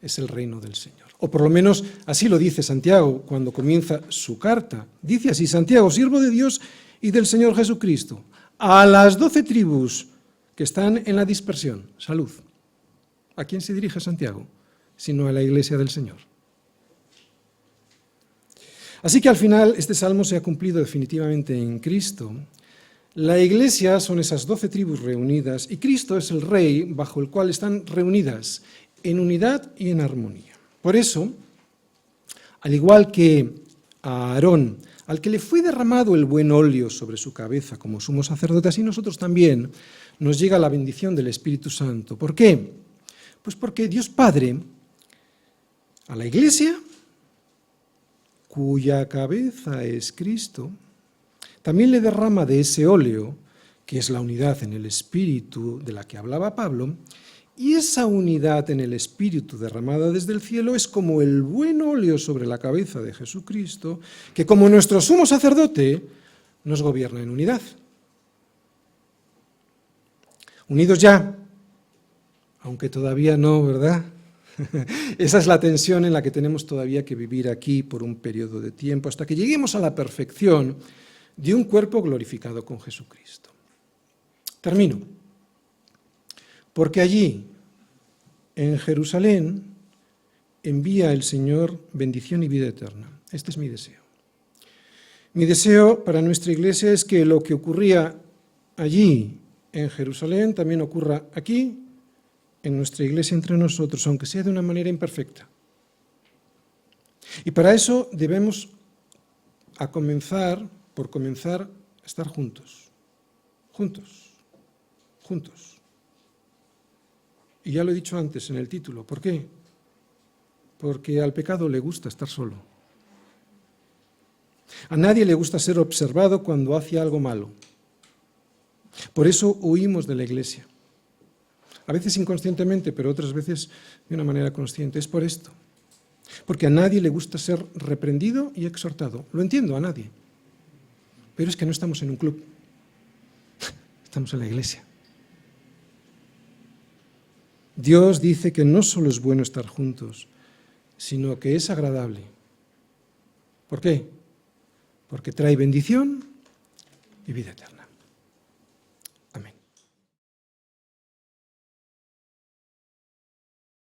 es el reino del Señor. O por lo menos así lo dice Santiago cuando comienza su carta. Dice así: Santiago, siervo de Dios y del Señor Jesucristo, a las 12 tribus que están en la dispersión, salud. ¿A quién se dirige Santiago? Sino a la iglesia del Señor. Así que al final este salmo se ha cumplido definitivamente en Cristo. La iglesia son esas 12 tribus reunidas y Cristo es el rey bajo el cual están reunidas en unidad y en armonía. Por eso, al igual que a Aarón, al que le fue derramado el buen óleo sobre su cabeza como sumo sacerdote, así nosotros también nos llega la bendición del Espíritu Santo. ¿Por qué? Pues porque Dios Padre, a la iglesia, cuya cabeza es Cristo, también le derrama de ese óleo, que es la unidad en el Espíritu de la que hablaba Pablo, y esa unidad en el Espíritu derramada desde el cielo es como el buen óleo sobre la cabeza de Jesucristo, que como nuestro sumo sacerdote nos gobierna en unidad. Unidos ya, aunque todavía no, ¿verdad? Esa es la tensión en la que tenemos todavía que vivir aquí por un periodo de tiempo, hasta que lleguemos a la perfección de un cuerpo glorificado con Jesucristo. Termino. Porque allí, en Jerusalén, envía el Señor bendición y vida eterna. Este es mi deseo. Mi deseo para nuestra iglesia es que lo que ocurría allí en Jerusalén, también ocurra aquí, en nuestra iglesia entre nosotros, aunque sea de una manera imperfecta. Y para eso debemos comenzar a estar juntos. Juntos. Y ya lo he dicho antes en el título. ¿Por qué? Porque al pecado le gusta estar solo. A nadie le gusta ser observado cuando hace algo malo. Por eso huimos de la iglesia. A veces inconscientemente, pero otras veces de una manera consciente. Es por esto. Porque a nadie le gusta ser reprendido y exhortado. Lo entiendo, a nadie. Pero es que no estamos en un club. Estamos en la iglesia. Dios dice que no solo es bueno estar juntos, sino que es agradable. ¿Por qué? Porque trae bendición y vida eterna.